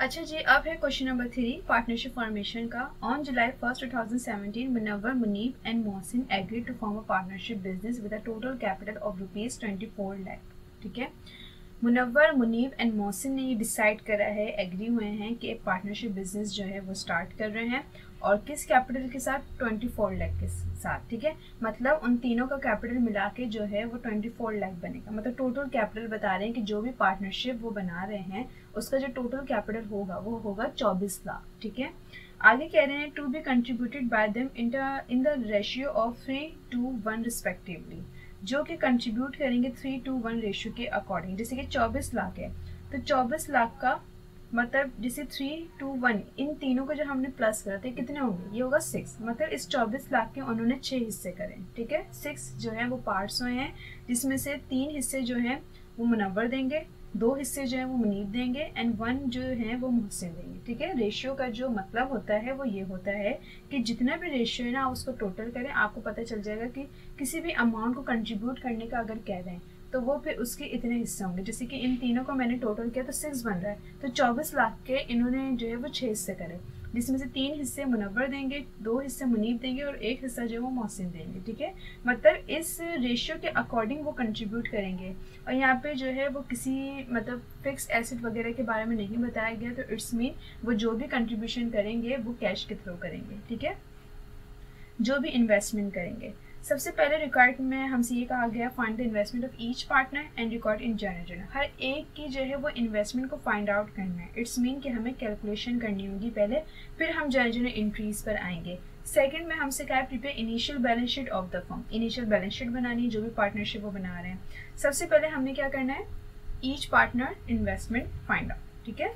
अच्छा जी, अब है क्वेश्चन नंबर 3 पार्टनरशिप फॉर्मेशन का। On July 1st 2017 Munawwar, Muneeb and Mohsin agree to form a partnership business with a total capital of ₹24 lakh. ठीक है, मुनव्वर, मुनीब एंड मोहसिन ने ये डिसाइड करा है, एग्री हुए हैं कि एक पार्टनरशिप बिजनेस जो है वो स्टार्ट कर रहे हैं। और किस कैपिटल के साथ? 24 लाख के साथ। ठीक है, मतलब उन तीनों का कैपिटल मिला के जो है वो 24 लाख बनेगा। मतलब टोटल कैपिटल बता रहे हैं कि जो भी पार्टनरशिप वो बना रहे हैं उसका जो टोटल कैपिटल होगा वो होगा 24 लाख। ठीक है, आगे कह रहे हैं to be contributed by them in the ratio of 3:1 respectively, जो कि कंट्रीब्यूट करेंगे 3:1 रेशियो के अकॉर्डिंग। जैसे कि 24 लाख है तो 24 लाख का मतलब जैसे 3:1 इन तीनों को जो हमने प्लस करा था कितने होंगे? ये होगा 6। मतलब इस 24 लाख के उन्होंने 6 हिस्से करे। ठीक है, 6 जो है वो पार्ट्स हुए हैं, जिसमें से 3 हिस्से जो हैं वो मुनव्वर देंगे, 2 हिस्से जो है वो मुनीब देंगे एंड 1 जो है वो मोहसिन देंगे। ठीक है, रेशियो का जो मतलब होता है वो ये होता है कि जितना भी रेशियो है ना आप उसको टोटल करें, आपको पता चल जाएगा कि किसी भी अमाउंट को कंट्रीब्यूट करने का अगर कह रहे हैं तो वो फिर उसके इतने हिस्से होंगे। जैसे कि इन तीनों को मैंने टोटल किया तो 6 बन रहा है, तो 24 लाख के इन्होंने जो है वो 6 हिस्से करे, जिसमें से 3 हिस्से मुनव्वर देंगे, 2 हिस्से मुनीब देंगे और 1 हिस्सा जो है वो मोहसिन देंगे। ठीक है, मतलब इस रेशियो के अकॉर्डिंग वो कंट्रीब्यूट करेंगे। और यहाँ पे जो है वो किसी मतलब फिक्स एसेट वगैरह के बारे में नहीं बताया गया, तो इट्स मीन वो जो भी कंट्रीब्यूशन करेंगे वो कैश के थ्रू करेंगे। ठीक है, जो भी इन्वेस्टमेंट करेंगे। सबसे पहले रिकॉर्ड में हमसे ये कहा गया find the investment of each partner and record in general. हर एक की जो है वो इन्वेस्टमेंट को फाइंड आउट करना है। इट्स मीन कि हमें कैलकुलेशन करनी होगी पहले, फिर हम जनरल इंट्रीज पर आएंगे। सेकंड में हमसे क्या है, prepare initial balance sheet of the firm. Initial balance sheet बनानी है जो भी पार्टनरशिप वो बना रहे हैं। सबसे पहले हमने क्या करना है, each partner investment find out. ठीक है,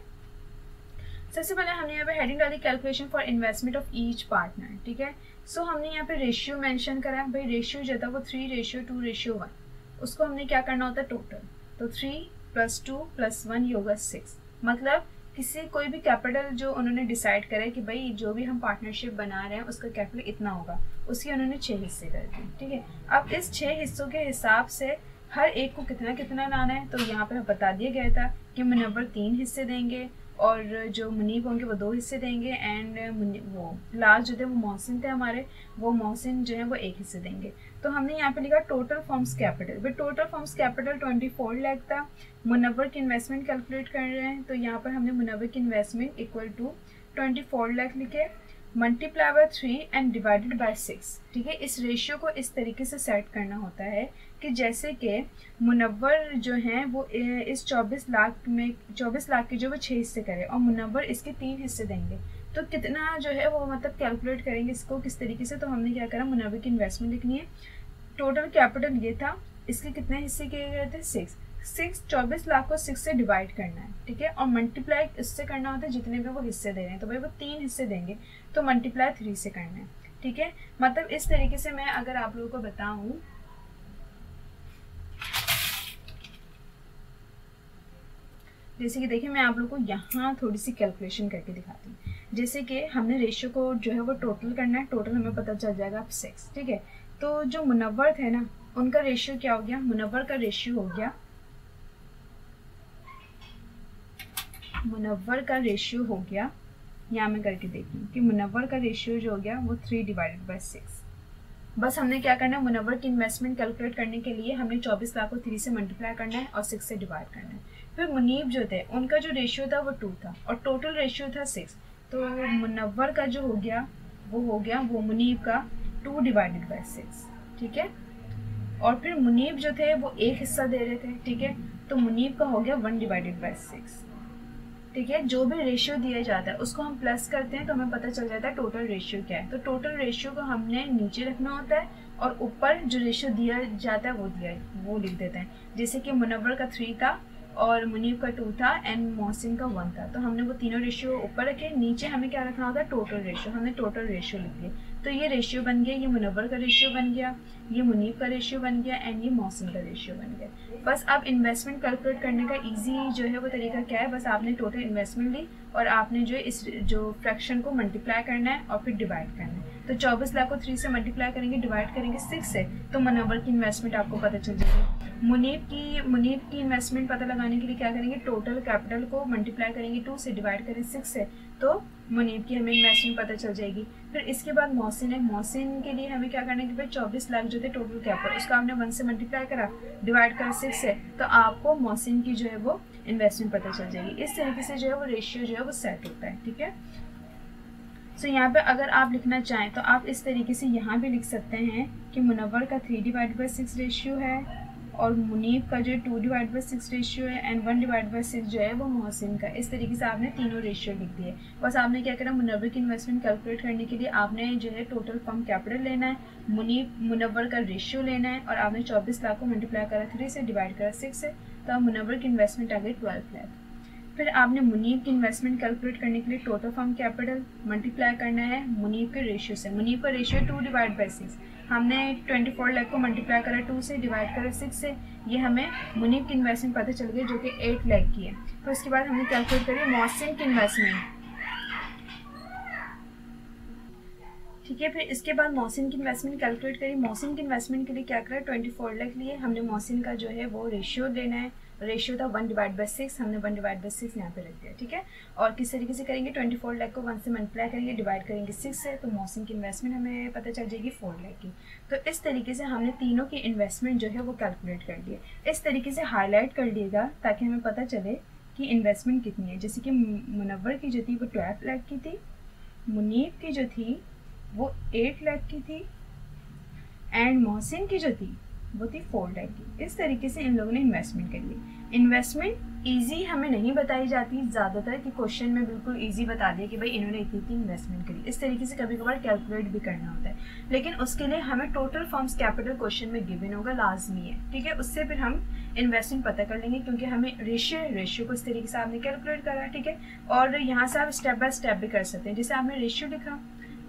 सबसे पहले हमने यहाँ पे हेडिंग डाली calculation for investment of each partner. ठीक है, सो हमने यहाँ पे रेशियो मेंशन करा है। भाई रेशियो जो था वो 3:2:1, उसको हमने क्या करना होता है टोटल, तो 3 + 2 + 1 ये होगा 6। मतलब किसी कोई भी कैपिटल जो उन्होंने डिसाइड करे कि भाई जो भी हम पार्टनरशिप बना रहे हैं उसका कैपिटल इतना होगा, उसके उन्होंने 6 हिस्से कर दिए। ठीक है, अब इस 6 हिस्सों के हिसाब से हर एक को कितना कितना लाना है, तो यहाँ पे बता दिया गया था कि मुनव्वर 3 हिस्से देंगे और जो मुनीब होंगे वो 2 हिस्से देंगे एंड वो लास्ट जो थे वो मोहसिन थे हमारे, वो मोहसिन जो है वो 1 हिस्से देंगे। तो हमने यहाँ पे लिखा टोटल फर्म्स कैपिटल। भाई टोटल फर्म्स कैपिटल 24 लाख था। मुनव्वर की इन्वेस्टमेंट कैलकुलेट कर रहे हैं, तो यहाँ पर हमने मुनव्वर की इन्वेस्टमेंट इक्वल टू 24 लाख लिखे, multiply by 3 and divided by 6। ठीक है, इस रेशियो को इस तरीके से सेट करना होता है कि जैसे कि मुनव्वर जो हैं वो इस 24 लाख में 24 लाख के जो वो 6 हिस्से करें और मुनव्वर इसके 3 हिस्से देंगे, तो कितना जो है वो मतलब कैलकुलेट करेंगे इसको किस तरीके से। तो हमने क्या करा, मुनव्वर की इन्वेस्टमेंट लिखनी है, टोटल कैपिटल ये था, इसके कितने हिस्से किए गए थे 6। 24 लाख को 6 से डिवाइड करना है। ठीक है, और मल्टीप्लाई इससे करना होता है जितने भी वो हिस्से दे रहे हैं, तो भाई वो 3 हिस्से देंगे तो मल्टीप्लाई 3 से करना है। ठीक है, मतलब इस तरीके से मैं अगर आप लोगों को बताऊं, जैसे कि देखिए मैं आप लोगों को यहाँ थोड़ी सी कैलकुलेशन करके दिखाती हूँ। जैसे कि हमने रेशियो को जो है वो टोटल करना है, टोटल हमें पता चल जाएगा अब 6। ठीक है, तो जो मुनव्वर थे ना उनका रेशियो क्या हो गया, मुनव्वर का रेशियो हो गया, मुनव्वर का रेशियो हो गया, यहाँ मैं करके देखती हूँ कि मुनव्वर का रेशियो जो हो गया वो 3/6। बस हमने क्या करना है, मुनव्वर की इन्वेस्टमेंट कैलकुलेट करने के लिए हमने 24 लाख को 3 से मल्टीप्लाई करना है और 6 से डिवाइड करना है। फिर मुनीब जो थे उनका जो रेशियो था वो 2 था और टोटल रेशियो था 6, तो मुनव्वर का जो हो गया वो मुनीब का 2/6। ठीक है, और फिर मुनीब जो थे वो 1 हिस्सा दे रहे थे। ठीक है, तो मुनीब का हो गया 1/6। ठीक है, जो भी रेशियो दिया जाता है उसको हम प्लस करते हैं तो हमें पता चल जाता है टोटल रेशियो क्या है। तो टोटल रेशियो को हमने नीचे रखना होता है और ऊपर जो रेशियो दिया जाता है वो लिख देते हैं। जैसे कि मुनव्वर का 3 था और मुनीब का 2 था एंड मोहसिन का 1 था, तो हमने वो तीनों रेशियो ऊपर रखे, नीचे हमें क्या रखना होता है टोटल रेशियो। हमने टोटल रेशियो लिख दिया, तो ये रेशियो बन गया, ये मुनव्वर का रेशियो बन गया, ये मुनीब का रेशियो बन गया एंड ये मोहसिन का रेशियो बन गया। बस अब इन्वेस्टमेंट कैलकुलेट करने का इजी जो है वो तरीका क्या है, बस आपने टोटल इन्वेस्टमेंट ली और आपने जो इस जो फ्रैक्शन को मल्टीप्लाई करना है और फिर डिवाइड करना है। तो 24 लाख को 3 से मल्टीप्लाई करेंगे, डिवाइड करेंगे 6 से, तो मुनव्वर की इन्वेस्टमेंट आपको पता चल जाएगी। मुनीब की इन्वेस्टमेंट पता लगाने के लिए क्या करेंगे, टोटल कैपिटल को मल्टीप्लाई करेंगे 2 से, डिवाइड करें 6 से, तो मुनीब की हमें इन्वेस्टमेंट पता चल जाएगी। फिर इसके बाद मोहसिन है, मोहसिन के लिए हमें क्या करना है कि भाई 24 लाख जो थे टोटल कैपिटल, उसका हमने 1 से मल्टीप्लाई करा, डिवाइड करा 6 से, तो आपको मोहसिन की जो है वो इन्वेस्टमेंट पता चल जाएगी। इस तरीके से जो है वो रेशियो जो है वो सेट होता है, ठीक है। सो यहाँ पे अगर आप लिखना चाहें तो आप इस तरीके से यहाँ भी लिख सकते हैं कि मुनव्वर का 3/6 रेशियो है, और मुनीब का जो 2/6 रेशियो है, एंड 1/6 जो है वो मोहसिन का। इस तरीके से आपने तीनों रेशियो लिख दिए। बस आपने क्या करना, मुनव्वर की इन्वेस्टमेंट कैलकुलेट करने के लिए आपने जो है टोटल फर्म कैपिटल लेना है, मुनव्वर का रेशियो लेना है, और आपने 24 लाख को मल्टीप्लाई करा 3 से, डिवाइड करा 6 से, तो मुनव्वर की इन्वेस्टमेंट आ गई 12 लाख। फिर आपने मुनीब की इन्वेस्टमेंट कैलकुलेट करने के लिए टोटल फर्म कैपिटल मल्टीप्लाई करना है मुनीब के रेशियो से। मुनीब का रेशियो 2/6, हमने 24 लाख को मल्टीप्लाई करा 2 से, डिवाइड करा 6 से, ये हमें मुनीब की इन्वेस्टमेंट पता चल गई जो कि 8 लाख की है। तो उसके बाद हमने कैलकुलेट करी मोहसिन की इन्वेस्टमेंट, ठीक है। फिर इसके बाद मोहसिन की इन्वेस्टमेंट कैलकुलेट करी। मोहसिन की इन्वेस्टमेंट के लिए क्या करा, 24 लाख लिए हमने। मोहसिन का जो है वो रेशियो लेना है, रेशियो था 1/6, हमने 1/6 यहाँ पे रख दिया, ठीक है। और किस तरीके से करेंगे, 24 लाख को 1 से मल्टीप्लाई करेंगे, डिवाइड करेंगे 6 से, तो मोहसिन की इन्वेस्टमेंट हमें पता चल जाएगी 4 लाख की। तो इस तरीके से हमने तीनों की इन्वेस्टमेंट जो है वो कैलकुलेट कर ली। इस तरीके से हाईलाइट कर लिएगा ताकि हमें पता चले कि इन्वेस्टमेंट कितनी है। जैसे कि मुनव्वर की जो थी वो 12 लाख की थी, मुनीब की जो थी वो 8 लाख की थी, एंड मोहसिन की जो थी वो थी 4 लाख की। इस तरीके से इन लोगों ने इन्वेस्टमेंट कर ली। इन्वेस्टमेंट इजी हमें नहीं बताई जाती ज़्यादातर, कि क्वेश्चन में बिल्कुल इजी बता दिया कि भाई इन्होंने इतनी इन्वेस्टमेंट करी। इस तरीके से कभी कभार कैलकुलेट भी करना होता है, लेकिन उसके लिए हमें टोटल फर्म्स कैपिटल क्वेश्चन में गिवन होगा, लाजमी है, ठीक है। उससे फिर हम इन्वेस्टमेंट पता कर लेंगे, क्योंकि हमें रेशियो को इस तरीके से आपने कैलकुलेट करा, ठीक है। और यहाँ से आप स्टेप बाय स्टेप भी कर सकते हैं। जैसे आपने रेशियो लिखा,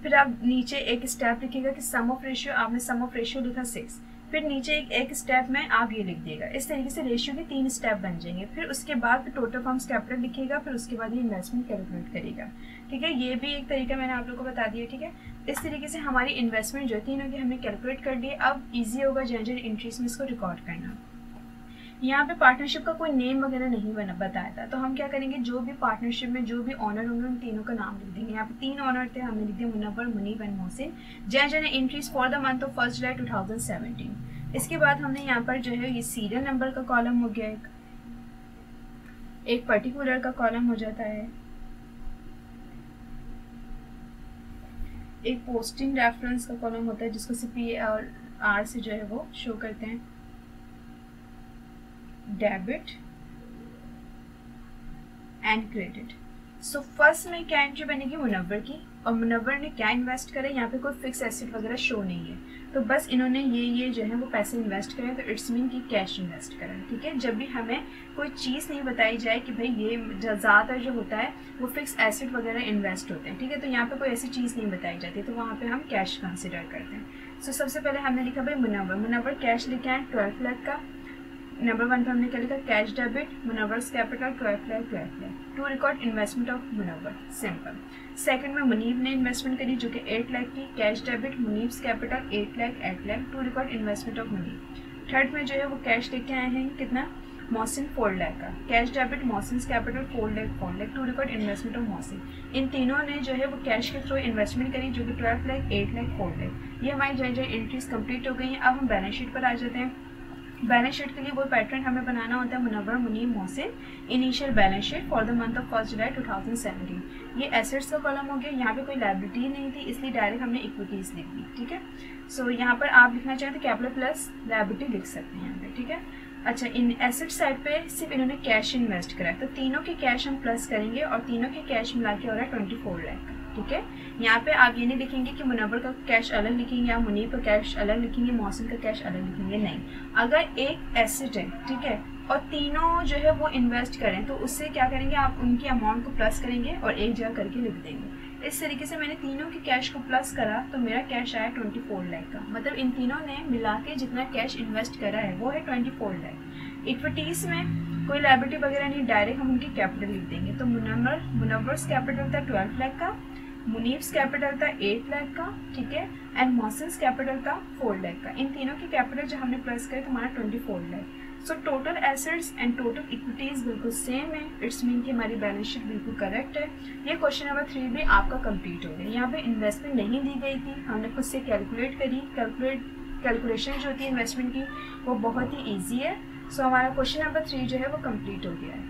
फिर आप नीचे एक स्टेप लिखिएगा कि सम ऑफ रेशियो, आपने सम ऑफ रेशियो लिखा 6, फिर नीचे एक स्टेप में आप ये लिख दिएगा। इस तरीके से रेशियो के 3 स्टेप बन जाएंगे। फिर उसके बाद टोटल फर्म्स कैपिटल लिखिएगा, फिर उसके बाद ये इन्वेस्टमेंट कैलकुलेट करेगा, ठीक है। ये भी एक तरीका मैंने आप लोगों को बता दिया, ठीक है। इस तरीके से हमारी इन्वेस्टमेंट जो तीनों की हमने कैलकुलेट कर ली। अब ईजी होगा जनरल एंट्रीज में इसको रिकॉर्ड करना। यहाँ पे पार्टनरशिप का कोई नेम वगैरह नहीं बताया था, तो हम क्या करेंगे, जो भी पार्टनरशिप में जो भी ऑनर होंगे उन तीनों का नाम लिख देंगे। यहाँ पे 3 ऑनर थे, हमने लिख दिया Munawwar, Muneeb and Mohsin. General entries for the month of 1 July 2017। इसके बाद हमने यहाँ पर जो है ये सीरियल नंबर का कॉलम हो गया, एक पर्टिकुलर का कॉलम हो जाता है, एक पोस्टिंग रेफरेंस का कॉलम होता है जिसको CPA और R से जो है वो शो करते हैं, debit and credit. So first में क्या एंट्री बनेगी, मुनव्वर की, और मुनव्वर ने क्या इन्वेस्ट करे, यहाँ पे कोई फिक्स एसेट वगैरह शो नहीं है, तो बस इन्होंने ये जो है वो पैसे इन्वेस्ट करें, तो इट्स मीन कि कैश इन्वेस्ट करें, ठीक है। जब भी हमें कोई चीज़ नहीं बताई जाए कि भाई ये ज़्यादातर जो होता है वो फिक्स एसेट वगैरह इन्वेस्ट होते हैं, ठीक है, तो यहाँ पे कोई ऐसी चीज़ नहीं बताई जाती, तो वहाँ पे हम कैश कंसिडर करते हैं। सो सबसे पहले हमने लिखा भाई मुनव्वर कैश लिखा है 12 लाख का। नंबर 1 पे हमने क्या लिखा, cash debit Munawwar's capital 12 lakh to record investment of Munawwar, simple. Second में मुनीब ने इन्वेस्टमेंट करी जो कि 8 लाख की, cash debit Munib's capital 8 lakh to record investment of Munib. Third में जो है वो कैश लेके आए हैं कितना, मोहसिन 4 लाख का, cash debit Mohsin capital 4 lakh to record investment of Mohsin. इन तीनों ने जो है वो कैश के थ्रू इन्वेस्टमेंट करी जो कि 12 लाख, 8 लाख, 4 लाख। ये हमारी जनरल एंट्रीज कंप्लीट हो गई हैं। अब हम बैलेंस शीट पर आ जाते हैं। बैलेंस शीट के लिए वो पैटर्न हमें बनाना होता है, Munawwar, Muneeb, Mohsin, initial balance sheet for the month of 1 July 2017। ये एसेट्स का कॉलम हो गया, यहाँ पे कोई लायबिलिटी नहीं थी इसलिए डायरेक्ट हमने इक्विटीज लिख दी, ठीक है। सो यहाँ पर आप लिखना चाहें तो कैपिटल प्लस लायबिलिटी लिख सकते हैं यहाँ पे, ठीक है। अच्छा, इन एसेट साइड पे सिर्फ इन्होंने कैश इन्वेस्ट करा है, तो तीनों के कैश हम प्लस करेंगे और तीनों के कैश मिला के हो रहा है 24 लाख का, ठीक है। यहाँ पे आप ये नहीं लिखेंगे कि मुनव्वर का कैश अलग लिखेंगे या मुनीब का कैश अलग लिखेंगे, मोहसिन का कैश अलग लिखेंगे, नहीं। अगर एक एसेट है, ठीक है, और तीनों जो है वो इन्वेस्ट करें तो उससे क्या करेंगे, आप उनकी अमाउंट को प्लस करेंगे और एक जगह करके लिख देंगे। इस तरीके से मैंने तीनों के कैश को प्लस करा तो मेरा कैश आया 24 लाख का, मतलब इन तीनों ने मिला के जितना कैश इन्वेस्ट करा है वो है 24 लाख। इक्विटीज में कोई लायबिलिटी वगैरह नहीं, डायरेक्ट हम उनकी कैपिटल लिख देंगे। तो मुनव्वर्स कैपिटल था 12 लाख का, मुनीब्स कैपिटल था 8 लाख का, ठीक है, एंड मोहसिन्स कैपिटल था 4 लाख का। इन तीनों की कैपिटल जब हमने प्लस करे तो हमारा 24 lakh. So total assets and total equities बिल्कुल सेम है, इट्स मीन कि हमारी बैलेंस शीट बिल्कुल करेक्ट है। ये क्वेश्चन नंबर 3 भी आपका कंप्लीट हो गया। यहाँ पे इन्वेस्टमेंट नहीं दी गई थी, हमने खुद से कैलकुलेट करी। कैलकुलेशन जो होती है इन्वेस्टमेंट की वो बहुत ही ईजी है। सो हमारा क्वेश्चन नंबर 3 जो है वो कंप्लीट हो गया है।